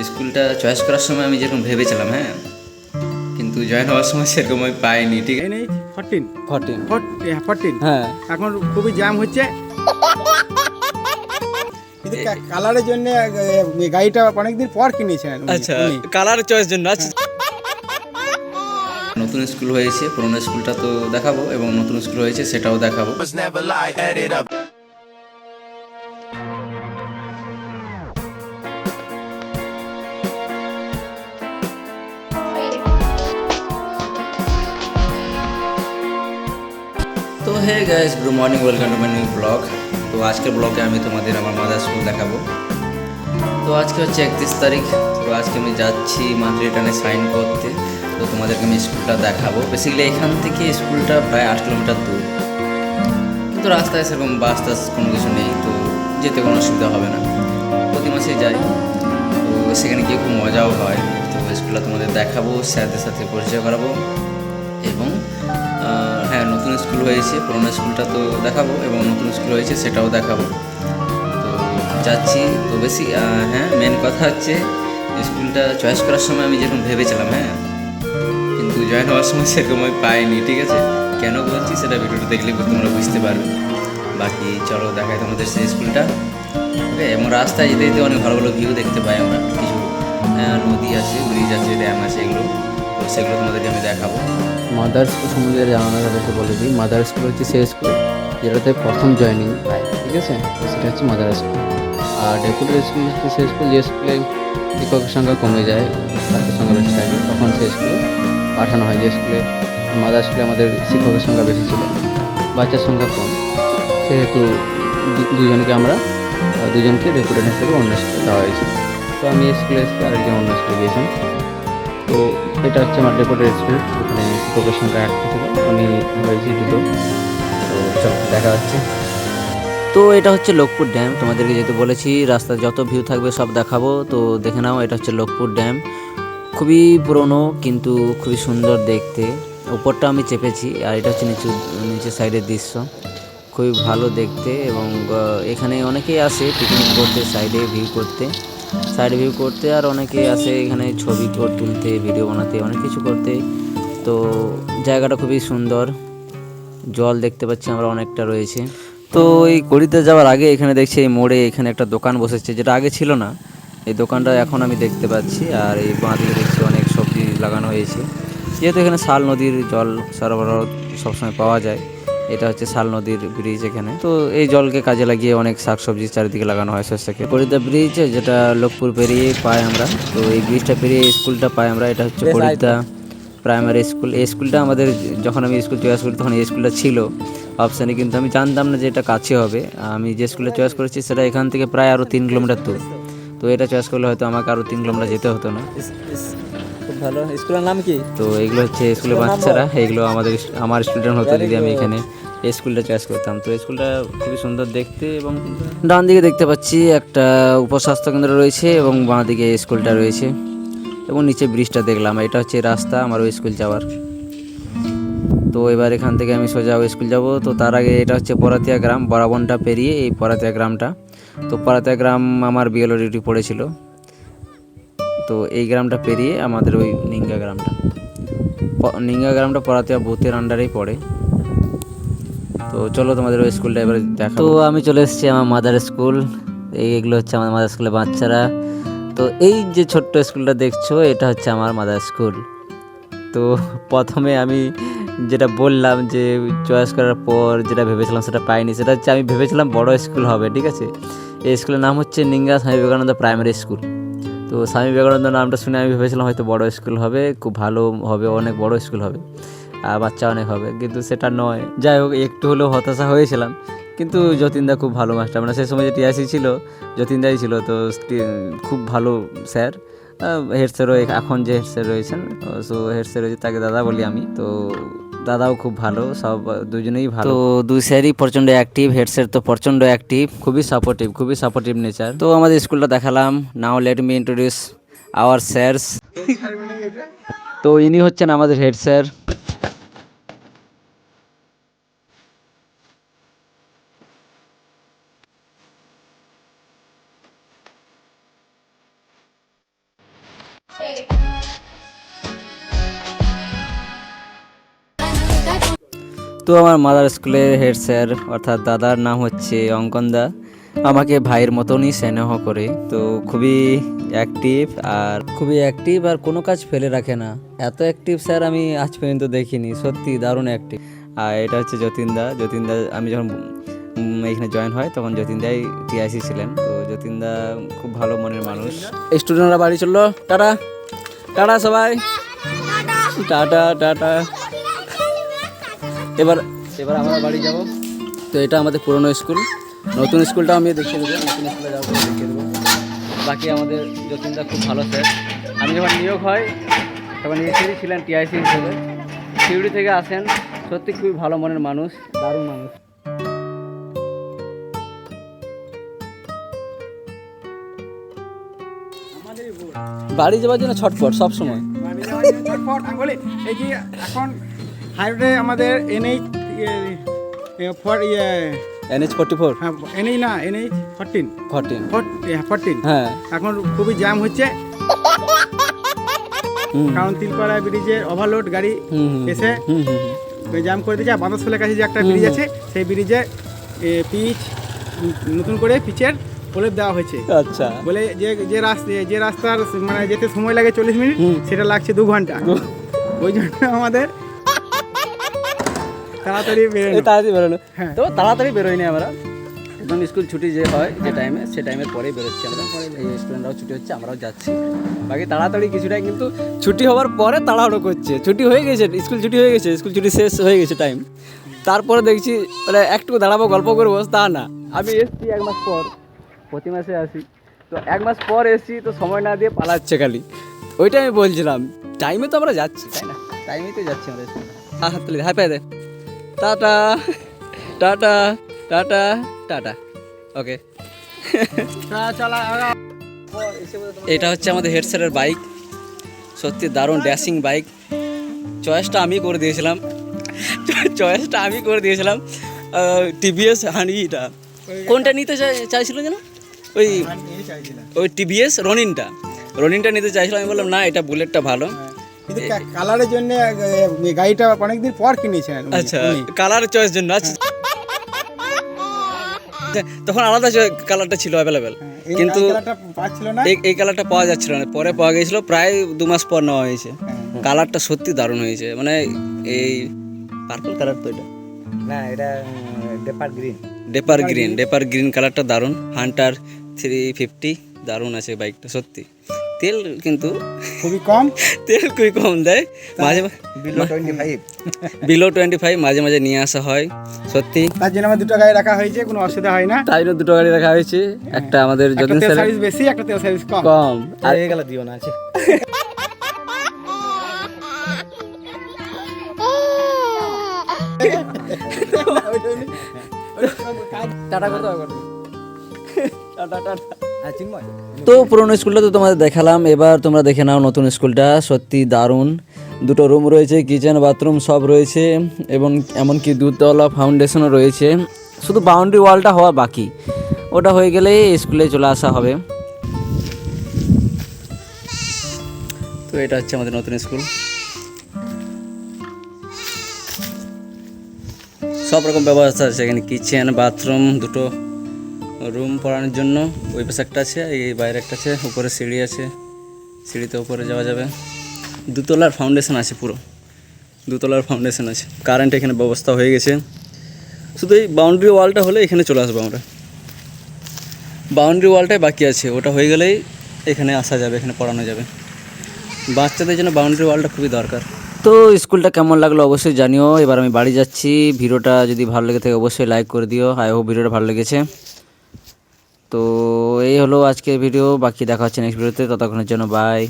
স্কুলটা চয়েস করার সময় আমি যেরকম ভেবেছিলাম, হ্যাঁ, কিন্তু জয়েন হওয়ার সময় সেরকম আমি পাইনি। ঠিক আছে, 14 14 14 হ্যাঁ। এখন খুবই জ্যাম হচ্ছে কিন্তু কালারের জন্য গাড়িটা অনেকদিন পর কিনেছেন আচ্ছা, কালার চয়েস জন্য। আচ্ছা, নতুন স্কুল হয়েছে, পুরোনো স্কুলটা তো দেখাবো, এবং নতুন স্কুল হয়েছে সেটাও দেখাবো। তো hey guys, good morning, welcome to my new vlog. তো আজকের ব্লগে আমি তোমাদের আমার মাদার স্কুল দেখাবো। তো আজকে হচ্ছে 31 তারিখ। তো আজকে আমি যাচ্ছি মান্থলি রিটার্নে সাইন করতে। তো তোমাদেরকে আমি স্কুলটা দেখাবো। বেসিক্যালি এখান থেকে স্কুলটা প্রায় 8 কিলোমিটার দূর, কিন্তু রাস্তায় সেরকম বাস টাস কোনো কিছু নেই, তো যেতে কোনো অসুবিধা হবে না। প্রতি মাসে যাই, তো সেখানে গিয়ে খুব মজাও হয়। তো স্কুলটা তোমাদের দেখাবো, স্যারদের সাথে পরিচয় করাবো, এবং হ্যাঁ, নতুন স্কুল হয়েছে, পুরোনো স্কুলটা তো দেখাবো, এবং নতুন স্কুল হয়েছে সেটাও দেখাবো। তো যাচ্ছি। তো বেশি হ্যাঁ, মেন কথা হচ্ছে স্কুলটা চয়েস করার সময় আমি যেরকম ভেবেছিলাম, হ্যাঁ, কিন্তু জয়েন হওয়ার সময় সেরকম আমি পাইনি। ঠিক আছে, কেন বলছি সেটা ভিডিওটা দেখলে তোমরা বুঝতে পারবে। বাকি চলো দেখাই তোমাদের সেই স্কুলটা। ওকে, এবং রাস্তায় যেতে যেতে অনেক ভালো ভালো ভিউ দেখতে পাই আমরা। কিছু নদী আছে, ব্রিজ আছে, ড্যাম আছে, এগুলো, তো সেগুলো তোমাদেরকে আমি দেখাবো। মাদার স্কুল সম্বন্ধে জানানোর আগে বলে দিই, মাদার স্কুল হচ্ছে সেই স্কুল যেটাতে প্রথম জয়েনিং পাই। ঠিক আছে, তো সেটা হচ্ছে মাদার স্কুল। আর ডেপুটেড স্কুল হচ্ছে সেই স্কুল যে স্কুলে শিক্ষকের সংখ্যা কমে যায়, ছাত্রের সংখ্যা বেশি থাকে, তখন সেই স্কুলে পাঠানো হয়। যে স্কুলে মাদার স্কুলে আমাদের শিক্ষকের সংখ্যা বেশি ছিল, বাচ্চার সংখ্যা কম, সেহেতু দুজনকে ডেপুটেড হিসেবে অন্য স্কুলে দেওয়া হয়েছে। তো আমি এই স্কুলে এসেছি, আরেকজন অন্য স্কুলে গিয়েছেন। তো এটা হচ্ছে আমার ডেপুটেড স্কুল, এখানে শিক্ষকের সংখ্যা একটা ছিল, আমি হয়েছি দুটো। তো চল দেখা যাচ্ছে। তো এটা হচ্ছে লোকপুর ড্যাম, তোমাদেরকে যেহেতু বলেছি রাস্তায় যত ভিউ থাকবে সব দেখাবো। তো দেখে নাও, এটা হচ্ছে লোকপুর ড্যাম। খুবই পুরনো কিন্তু খুবই সুন্দর দেখতে। উপরটা আমি চেপেছি, আর এটা হচ্ছে নিচের সাইডের দৃশ্য। খুবই ভালো দেখতে, এবং এখানে অনেকেই আসে পিকনিক করতে, সাইডে ভিউ করতে, আর অনেকেই আসে এখানে ছবি তুলতে, ভিডিও বানাতে, অনেক কিছু করতে। তো জায়গাটা খুবই সুন্দর, জল দেখতে পাচ্ছি আমরা অনেকটা রয়েছে। তো এই গড়িতে যাওয়ার আগে এখানে দেখছি এই মোড়ে এখানে একটা দোকান বসেছে, যেটা আগে ছিল না। এই দোকানটা এখন আমি দেখতে পাচ্ছি। আর এই বাঁ দিকে দেখছি অনেক সবজি লাগানো হয়েছে, যেহেতু এখানে শাল নদীর জল সরবরাহ সবসময় পাওয়া যায়। এটা হচ্ছে শাল নদীর ব্রিজ এখানে, তো এই জলকে কাজে লাগিয়ে অনেক শাকসবজি চারিদিকে লাগানো হয় শস্যকে। করিদা ব্রিজ, যেটা লোকপুর পেরিয়ে পাই আমরা। তো এই ব্রিজটা পেরিয়ে স্কুলটা পাই আমরা। এটা হচ্ছে করিদা প্রাইমারি স্কুল। এই স্কুলটা আমাদের, যখন আমি স্কুল চয়েস করি তখন এই স্কুলটা ছিল অপশানে, কিন্তু আমি জানতাম না যে এটা কাছে হবে। আমি যে স্কুলে চয়েস করেছি সেটা এখান থেকে প্রায় আরও 3 কিলোমিটার দূর। তো এটা চয়েস করলে হয়তো আমাকে আরও 3 কিলোমিটার যেতে হতো না। খুব ভালো। স্কুলের নাম কি? তো এইগুলো হচ্ছে স্কুলের বাচ্চারা, এইগুলো আমার স্টুডেন্ট হতো যদি আমি এখানে এই স্কুলটা চয়েস করতাম। তো স্কুলটা খুবই সুন্দর দেখতে, এবং ডান দিকে দেখতে পাচ্ছি একটা উপস্বাস্থ্য কেন্দ্র রয়েছে, এবং বাঁ দিকে স্কুলটা রয়েছে, এবং নিচে ব্রিজটা দেখলাম। এটা হচ্ছে রাস্তা আমার ওই স্কুল যাওয়ার। তো এবার এখান থেকে আমি সোজা ওই স্কুল যাব। তো তার আগে এটা হচ্ছে পরাতিয়া গ্রাম, বরাবনটা পেরিয়ে এই পরাতিয়া গ্রামটা। তো পরাতিয়া গ্রাম আমার বিএলও ডিউটি পড়েছিল। তো এই গ্রামটা পেরিয়ে আমাদের ওই নিঙ্গা গ্রামটা পরাতিয়া বুথের আন্ডারেই পড়ে। তো চলো তোমাদের ওই স্কুলটা এবারে দেখা। তো আমি চলে এসেছি আমার মাদার স্কুল। এইগুলো হচ্ছে আমার মাদার স্কুলের বাচ্চারা। তো এই যে ছোট্ট স্কুলটা দেখছো, এটা হচ্ছে আমার মাদার স্কুল। তো প্রথমে আমি যেটা বললাম যে চয়েস করার পর যেটা ভেবেছিলাম সেটা পাইনি, সেটা হচ্ছে আমি ভেবেছিলাম বড় স্কুল হবে। ঠিক আছে, এই স্কুলের নাম হচ্ছে নিঙ্গা স্বামী বিবেকানন্দ প্রাইমারি স্কুল। তো স্বামী বিবেকানন্দ নামটা শুনে আমি ভেবেছিলাম হয়তো বড় স্কুল হবে, খুব ভালো হবে, অনেক বড় স্কুল হবে, আর বাচ্চা অনেক হবে, কিন্তু সেটা নয়। যাই হোক, একটু হলেও হতাশা হয়েছিলাম। কিন্তু যতীনদা খুব ভালো মাস্টার, মানে সেই সময় যে টিআইসি ছিল যতীনদাই ছিল। তো খুব ভালো স্যার। হেড স্যারও এখন যে হেড স্যার রয়েছেন, সো হেড স্যার রয়েছে তাকে দাদা বলি আমি। তো দাদাও খুব ভালো, সব দুজনেই ভালো। তো দুই স্যারই প্রচণ্ড অ্যাক্টিভ, হেড স্যার তো প্রচণ্ড অ্যাক্টিভ, খুবই সাপোর্টিভ নেচার। তো আমাদের স্কুলটা দেখালাম। নাও লেট মি ইন্ট্রোডিউস আওয়ার স্যারস। তো ইনি হচ্ছেন আমাদের হেড স্যার। তো আমার মাদার স্কুলের হেড স্যার অর্থাৎ দাদার নাম হচ্ছে অঙ্কনদা, আমাকে ভাইয়ের মতনই স্নেহ করে। তো খুবই অ্যাক্টিভ আর কোনো কাজ ফেলে রাখে না। এত অ্যাক্টিভ স্যার আমি আজ পর্যন্ত দেখিনি, সত্যি দারুণ অ্যাক্টিভ। আর এটা হচ্ছে যতীনদা। আমি যখন এখানে জয়েন হয় তখন যতীনদাই টিআইসি ছিলেন। তো যতীনদা খুব ভালো মনের মানুষ। স্টুডেন্টরা বাড়ি চললো, টাটা টাটা সবাই, টাটা টাটা। এবার আমরা বাড়ি যাব। তো এটা আমাদের পুরনো স্কুল, নতুন স্কুলটাও আমি দেখিয়ে দেবো, নতুন স্কুলে যাবো দেখিয়ে দেবো। বাকি আমাদের যতীনদা খুব ভালো স্যার। আমি যখন নিয়োগ হয় তখন এসেই ছিলেন টিআইসি হিসেবে, সিউড়ি থেকে আসেন। সত্যি খুবই ভালো মনের মানুষ, দারুণ মানুষ। বাড়ি যাওয়ার জন্য ছটফট সব সময়। এই যে এখন হাইওয়ে আমাদের NH 44 14 হ্যাঁ। এখন খুবই জ্যাম হচ্ছে, কারণ তিলপাড়া ব্রিজের ওভারলোড গাড়ি এসে জ্যাম করে দিয়েছে। আর বাঁদরশোলের কাছে যে একটা ব্রিজ আছে, সেই ব্রিজে পিচ নতুন করে পিচের প্রলেপ দেওয়া হয়েছে। আচ্ছা, বলে যে রাস্তার মানে যেতে সময় লাগে 40 মিনিট, সেটা লাগছে 2 ঘন্টা। ওই জন্য আমাদের তাড়াতাড়ি বেরোনো। হ্যাঁ। তো তাড়াতাড়ি বেরোই না আমরা, একদম স্কুল ছুটি যে হয় যে টাইমে, সে টাইমের পরেই বেরোচ্ছি আমরা। এই স্টুডেন্টরাও ছুটি হচ্ছে, আমরাও যাচ্ছি। বাকি তাড়াতাড়ি কিছুটাই, কিন্তু ছুটি হওয়ার পরে তাড়াহুড়ো করছে। ছুটি হয়ে গেছে, স্কুল ছুটি হয়ে গেছে, স্কুল ছুটি শেষ হয়ে গেছে টাইম, তারপরে দেখছি মানে একটু দাঁড়াবো গল্প করবো, তা না। আমি এসছি 1 মাস পর, প্রতি মাসে আসি। তো 1 মাস পর এসছি, তো সময় না দিয়ে পালাচ্ছে খালি। ওইটাই আমি বলছিলাম, টাইমে তো আমরা যাচ্ছি, তাই না? টাইমেই তো যাচ্ছি আমরা। হাত তুলে হাই পাই দে, টাটা টাটা টাটা টাটা। ওকে, এটা হচ্ছে আমাদের হেড স্যারের বাইক। সত্যি দারুণ ড্যাশিং বাইক। চয়েসটা আমি করে দিয়েছিলাম। টিভিএস হান্ডিটা, কোনটা নিতে চাইছিল যেন? ওই টিভিএস রনিনটা নিতে চাইছিলাম। আমি বললাম না, এটা বুলেটটা ভালো। কিন্তু কালারের জন্য গাড়িটা অনেকদিন পর কিনেছেন। আচ্ছা, কালার চয়েস জন্য। আচ্ছা, তখন আলাদা কালারটা ছিল অ্যাভেলেবেল, কিন্তু এই কালারটা পাওয়া যাচ্ছিল না। পরে পাওয়া গেছিল, প্রায় 2 মাস পর নেওয়া হয়েছে। কালারটা সত্যি দারুণ হয়েছে, মানে এই পার্পল কালার তো এটা না, এটা ডেপার গ্রিন কালারটা দারুণ। হান্টার 350 দারুণ আছে বাইকটা সত্যি। তেল কিন্তু খুবই কম দেয়, মাঝে বিলো 25 মাঝে মাঝে নিয়ে আসা হয় সত্যি। তার জন্য আমার 2টা গাড়ি রাখা হয়েছে, কোনো অসুবিধা হয় না। তাই জন্য 2টো গাড়ি রাখা হয়েছে, একটা আমাদের যতীন স্যার সার্ভিস বেশি, একটা তেল সার্ভিস কম। আর এই গেল দিও না আছে। তো পুরোনো স্কুলটা তো তোমাদের দেখালাম, এবার তোমরা দেখে নাও নতুন স্কুলটা। সত্যি দারুণ, 2টো রুম রয়েছে, কিচেন বাথরুম সব রয়েছে, এবং এমনকি 2তলা ফাউন্ডেশনও রয়েছে। শুধু বাউন্ডারি ওয়ালটা হওয়া বাকি, ওটা হয়ে গেলেই স্কুলে চলে আসা হবে। তো এটা হচ্ছে আমাদের নতুন স্কুল। সব রকম ব্যবস্থা আছে এখানে, কিচেন বাথরুম, 2টো রুম পড়ানোর জন্য। ওই পাশে একটা আছে, এই বাইরে একটা আছে, উপরে সিঁড়ি আছে, সিঁড়িতে উপরে যাওয়া যাবে। 2তলার ফাউন্ডেশন আছে, পুরো 2তলার ফাউন্ডেশন আছে। কারেন্ট এখানে ব্যবস্থা হয়ে গেছে। শুধু এই বাউন্ডারি ওয়ালটা হলে এখানে চলে আসবো আমরা। বাউন্ডারি ওয়ালটাই বাকি আছে, ওটা হয়ে গেলেই এখানে আসা যাবে, এখানে পড়ানো যাবে। বাচ্চাদের জন্য বাউন্ডারি ওয়ালটা খুবই দরকার। তো স্কুলটা কেমন লাগলো অবশ্যই জানিও। এবার আমি বাড়ি যাচ্ছি। ভিডিওটা যদি ভালো লেগে থাকে অবশ্যই লাইক করে দিও। আই হোপ ভিডিওটা ভালো লেগেছে। তো এই হলো আজকের ভিডিও, বাকি দেখা হচ্ছে নেক্সট ভিডিওতে। ততক্ষণের জন্য বাই।